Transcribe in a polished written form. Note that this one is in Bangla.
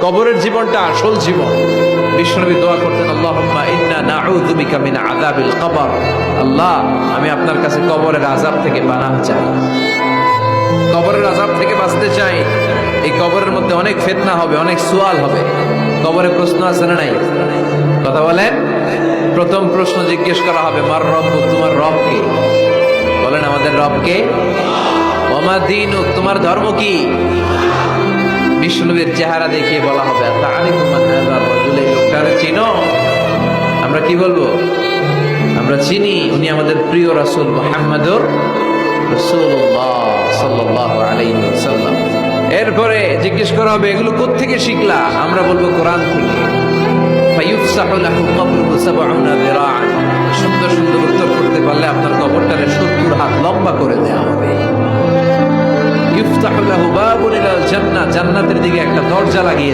কবরের জীবনটা আসল জীবন। বিশ্বনবী দোয়া করতেন, আল্লাহুম্মা ইন্না নাউযু বিকা মিন আযাবিল কবর। আল্লাহ, আমি আপনার কাছে কবরের আযাব থেকে পানাহ চাই, কবরের আযাব থেকে বাঁচতে চাই। এই কবরের মধ্যে অনেক ফিতনা হবে, অনেক সুয়াল হবে। কবরে প্রশ্ন আছে না নাই? কথা বলেন। প্রথম প্রশ্ন জিজ্ঞেস করা হবে, মার রব্বুক, তোমার রব কে? বলেন, আমাদের রব কে? ওমা দীনুক, তোমার ধর্ম কি? বিশ্বনবীর চেহারা দেখিয়ে বলা হবে, তাআরিফু মান হাযা রাজুল, এই লোকটারে চিনো? আমরা কি বলবো? আমরা চিনি, উনি আমাদের প্রিয় রাসূল মুহাম্মদুর রাসূলুল্লাহ সাল্লাল্লাহু আলাইহি ওয়াসাল্লাম। এরপরে জিজ্ঞেস করা হবে, এগুলো কোত্থেকে শিখলা? আমরা বলবো কোরআন থেকে। ফায়ুফসাহু লাহু কবরুহু ৭০ যিরাআন। সুন্দর সুন্দর উত্তর করতে পারলে আপনার কবরটারে ৭০ হাত লম্বা করে দেওয়া হবে। ইফতাহু লাহু বাবুন ইলাল জান্নাহ, জান্নাতের দিকে একটা দরজা লাগিয়ে